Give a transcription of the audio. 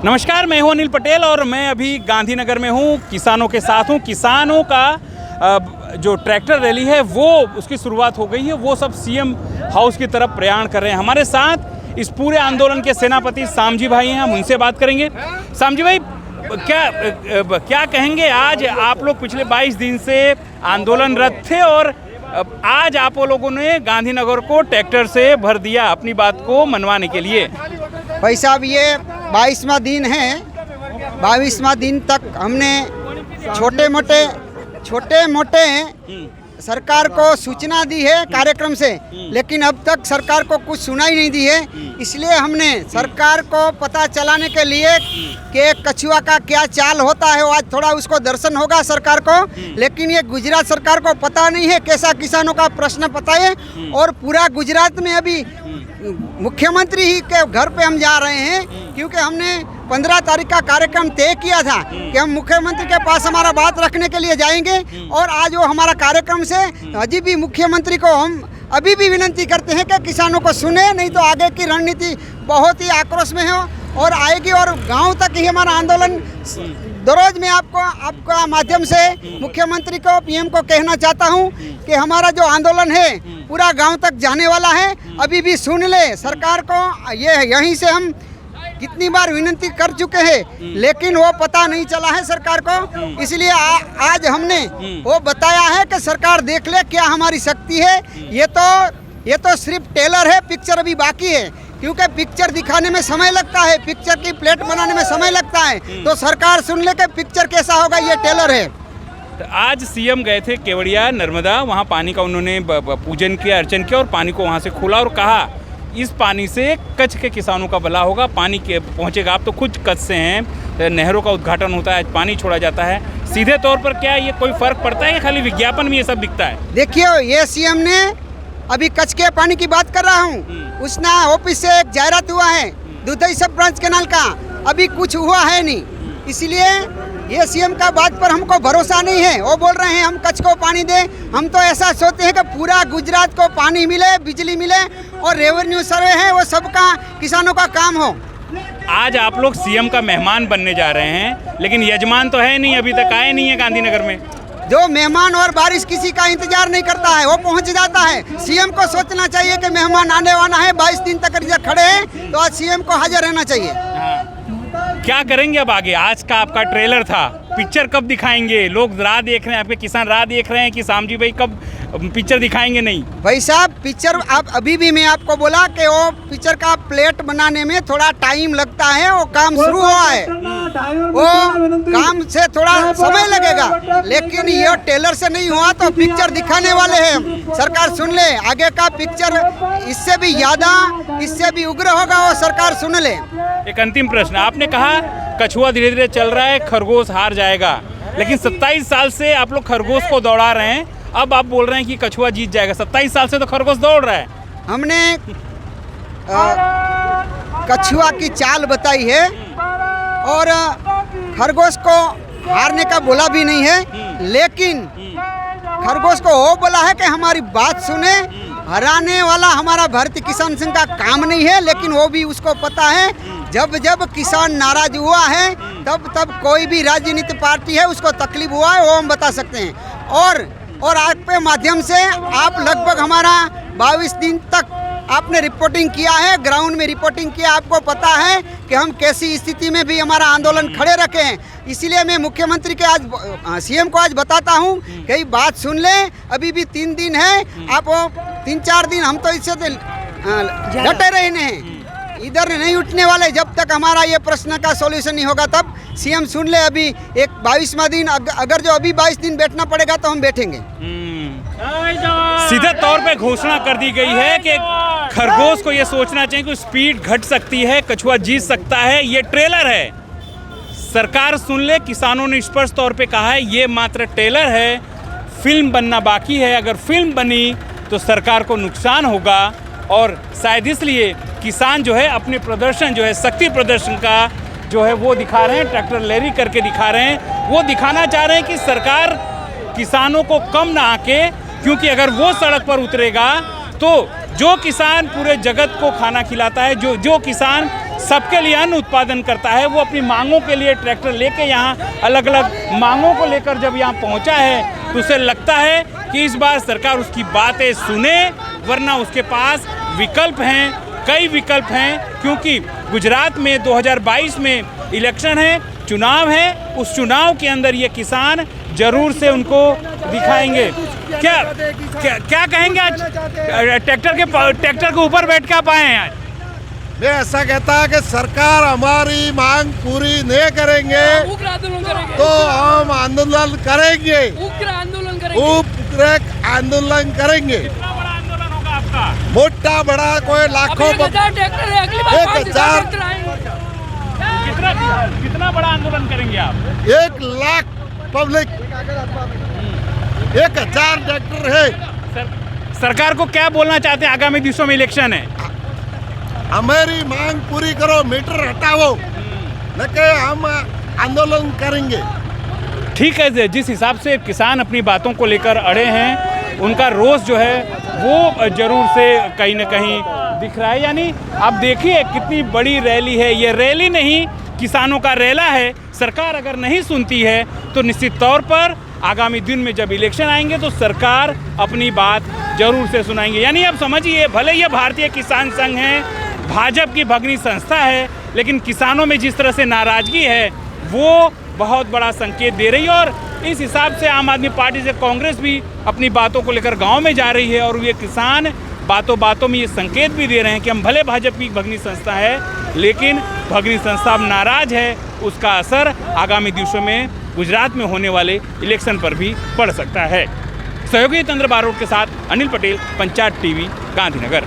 नमस्कार, मैं हूं अनिल पटेल और मैं अभी गांधीनगर में हूं, किसानों के साथ हूं। किसानों का जो ट्रैक्टर रैली है वो उसकी शुरुआत हो गई है। वो सब सीएम हाउस की तरफ प्रयाण कर रहे हैं। हमारे साथ इस पूरे आंदोलन के सेनापति सामजी भाई हैं, हम उनसे बात करेंगे। सामजी भाई, क्या कहेंगे? आज आप लोग पिछले 22 दिन से आंदोलनरत थे और आज आप लोगों ने गांधीनगर को ट्रैक्टर से भर दिया अपनी बात को मनवाने के लिए। भाई साहब, ये 22वां दिन है। 22वां दिन तक हमने छोटे मोटे सरकार को सूचना दी है कार्यक्रम से, लेकिन अब तक सरकार को कुछ सुनाई नहीं दी है। इसलिए हमने सरकार को पता चलाने के लिए कि कछुआ का क्या चाल होता है, आज थोड़ा उसको दर्शन होगा सरकार को। लेकिन ये गुजरात सरकार को पता नहीं है कैसा किसानों का प्रश्न पता है। और पूरा गुजरात में अभी मुख्यमंत्री ही के घर पे हम जा रहे हैं, क्योंकि हमने 15 तारीख का कार्यक्रम तय किया था कि हम मुख्यमंत्री के पास हमारा बात रखने के लिए जाएंगे। और आज वो हमारा कार्यक्रम से अभी भी मुख्यमंत्री को हम अभी भी विनती करते हैं कि किसानों को सुने, नहीं तो आगे की रणनीति बहुत ही आक्रोश में हो और आएगी और गांव तक ही हमारा आंदोलन। दररोज मैं आपका माध्यम से मुख्यमंत्री को, पीएम को कहना चाहता हूं कि हमारा जो आंदोलन है पूरा गांव तक जाने वाला है। अभी भी सुन ले सरकार को। ये यहीं से हम कितनी बार विनती कर चुके हैं, लेकिन वो पता नहीं चला है सरकार को। इसलिए आज हमने वो बताया है कि सरकार देख ले क्या हमारी शक्ति है। ये तो सिर्फ टेलर है, पिक्चर अभी बाकी है। क्योंकि पिक्चर दिखाने में समय लगता है, पिक्चर की प्लेट बनाने में समय लगता है। तो सरकार सुन ले कि पिक्चर कैसा होगा, ये टेलर है। तो आज सीएम गए थे केवड़िया नर्मदा, वहाँ पानी का उन्होंने पूजन किया, अर्चन किया और पानी को वहाँ से खोला और कहा इस पानी से कच्छ के किसानों का भला होगा, पानी के पहुँचेगा। आप तो खुद कच्छ से हैं, नहरों का उद्घाटन होता है, पानी छोड़ा जाता है। सीधे तौर पर क्या ये कोई फर्क पड़ता है या खाली विज्ञापन में ये सब दिखता है? देखिए, ये सीएम ने अभी कच्छ के पानी की बात कर रहा हूँ, उसने ऑफिस से एक जायरात हुआ है दुधई सब ब्रांच कैनाल का, अभी कुछ हुआ है नहीं। इसलिए ये सीएम का बात पर हमको भरोसा नहीं है। वो बोल रहे हैं हम कच्छ को पानी दें। हम तो ऐसा सोचते हैं कि पूरा गुजरात को पानी मिले, बिजली मिले और रेवेन्यू सर्वे है वो सबका किसानों का काम हो। आज आप लोग सीएम का मेहमान बनने जा रहे हैं, लेकिन यजमान तो है नहीं, अभी तक आए नहीं है गांधीनगर में। जो मेहमान और बारिश किसी का इंतजार नहीं करता है, वो पहुंच जाता है। सीएम को सोचना चाहिए कि मेहमान आने वाला है, 22 दिन तक इधर खड़े हैं, तो आज सीएम को हाजिर रहना चाहिए। क्या करेंगे अब आगे? आज का आपका ट्रेलर था, पिक्चर कब दिखाएंगे? लोग राह देख रहे हैं, आपके किसान राह देख रहे हैं कि सामजी भाई कब पिक्चर दिखाएंगे? नहीं भाई साहब, पिक्चर आप अभी भी मैं आपको बोला कि वो पिक्चर का प्लेट बनाने में थोड़ा टाइम लगता है। वो काम शुरू हुआ है, वो काम से थोड़ा समय लगेगा, लेकिन ये टेलर से नहीं हुआ तो पिक्चर दिखाने वाले हैं। सरकार सुन ले, आगे का पिक्चर इससे भी ज्यादा, इससे भी उग्र होगा, वो सरकार सुन ले। एक अंतिम प्रश्न, आपने कहा कछुआ धीरे धीरे चल रहा है, खरगोश हार जाएगा, लेकिन 27 साल से आप लोग खरगोश को दौड़ा रहे हैं, अब आप बोल रहे हैं कि कछुआ जीत जाएगा। 27 साल से तो खरगोश दौड़ रहा है। हमने कछुआ की चाल बताई है और खरगोश को हारने का बोला भी नहीं है, लेकिन खरगोश को वो बोला है कि हमारी बात सुने। हराने वाला हमारा भारतीय किसान संघ का काम नहीं है, लेकिन वो भी उसको पता है जब जब किसान नाराज हुआ है तब कोई भी राजनीतिक पार्टी है उसको तकलीफ हुआ है, वो हम बता सकते हैं। और आपके माध्यम से आप लगभग हमारा 22 दिन तक आपने रिपोर्टिंग किया है, ग्राउंड में रिपोर्टिंग किया, आपको पता है कि हम कैसी स्थिति में भी हमारा आंदोलन खड़े रखे हैं। इसलिए मैं मुख्यमंत्री के आज सीएम को आज बताता हूं कि बात सुन ले, अभी भी 3 दिन है, आप 3-4 दिन हम तो इससे डटे रहने हैं, इधर नहीं उठने वाले जब तक हमारा ये प्रश्न का सॉल्यूशन नहीं होगा। तब सीएम सुन ले, अभी एक 22वां दिन, अगर जो अभी 22 दिन बैठना पड़ेगा तो हम बैठेंगे। सीधे तौर पे घोषणा कर दी गई है कि खरगोश को ये सोचना चाहिए कि स्पीड घट सकती है, कछुआ जीत सकता है। ये ट्रेलर है, सरकार सुन ले। किसानों ने स्पष्ट तौर पे कहा है ये मात्र ट्रेलर है, फिल्म बनना बाकी है। अगर फिल्म बनी तो सरकार को नुकसान होगा और शायद इसलिए किसान जो है अपने प्रदर्शन जो है, शक्ति प्रदर्शन का जो है वो दिखा रहे हैं, ट्रैक्टर रैली करके दिखा रहे हैं। वो दिखाना चाह रहे हैं कि सरकार किसानों को कम ना आके, क्योंकि अगर वो सड़क पर उतरेगा तो जो किसान पूरे जगत को खाना खिलाता है, जो किसान सबके लिए अन्न उत्पादन करता है, वो अपनी मांगों के लिए ट्रैक्टर लेके यहाँ अलग अलग मांगों को लेकर जब यहाँ पहुँचा है तो उसे लगता है कि इस बार सरकार उसकी बातें सुने, वरना उसके पास विकल्प हैं, कई विकल्प हैं, क्योंकि गुजरात में 2022 में इलेक्शन है, चुनाव है। उस चुनाव के अंदर ये किसान जरूर से उनको दिखाएंगे। क्या कहेंगे आज ट्रैक्टर के ऊपर बैठ के आप आए हैं आज? मैं ऐसा कहता है कि सरकार हमारी मांग पूरी नहीं करेंगे उग्र आंदोलन करेंगे, तो हम आंदोलन करेंगे, उग्र आंदोलन करेंगे, उग्र आंदोलन करेंगे। कितना बड़ा आंदोलन होगा आपका? मोटा बड़ा कोई लाखों 1000 ट्रैक्टर है, अगली बार 1000 ट्रैक्टर आएंगे। कितना बड़ा आंदोलन करेंगे आप? 1 लाख पब्लिक, 1000 ट्रैक्टर है। सरकार को क्या बोलना चाहते हैं? आगामी दिवसों में इलेक्शन है, हमारी मांग पूरी करो, मीटर हटाओ, न कि हम आंदोलन करेंगे। ठीक है। जिस हिसाब से किसान अपनी बातों को लेकर अड़े हैं, उनका रोष जो है वो जरूर से कहीं ना कहीं दिख रहा है। यानी आप देखिए कितनी बड़ी रैली है, ये रैली नहीं किसानों का रैला है। सरकार अगर नहीं सुनती है तो निश्चित तौर पर आगामी दिन में जब इलेक्शन आएंगे तो सरकार अपनी बात जरूर से सुनाएंगे। यानी आप समझिए, भले ये भारतीय किसान संघ है, भाजपा की भगनी संस्था है, लेकिन किसानों में जिस तरह से नाराजगी है वो बहुत बड़ा संकेत दे रही है। और इस हिसाब से आम आदमी पार्टी से कांग्रेस भी अपनी बातों को लेकर गांव में जा रही है, और ये किसान बातों बातों में ये संकेत भी दे रहे हैं कि हम भले भाजपा की भगनी संस्था है, लेकिन भगनी संस्था अब नाराज है। उसका असर आगामी दिवसों में गुजरात में होने वाले इलेक्शन पर भी पड़ सकता है। सहयोगी तंत्र बारोट के साथ अनिल पटेल, पंचायत टीवी, गांधीनगर।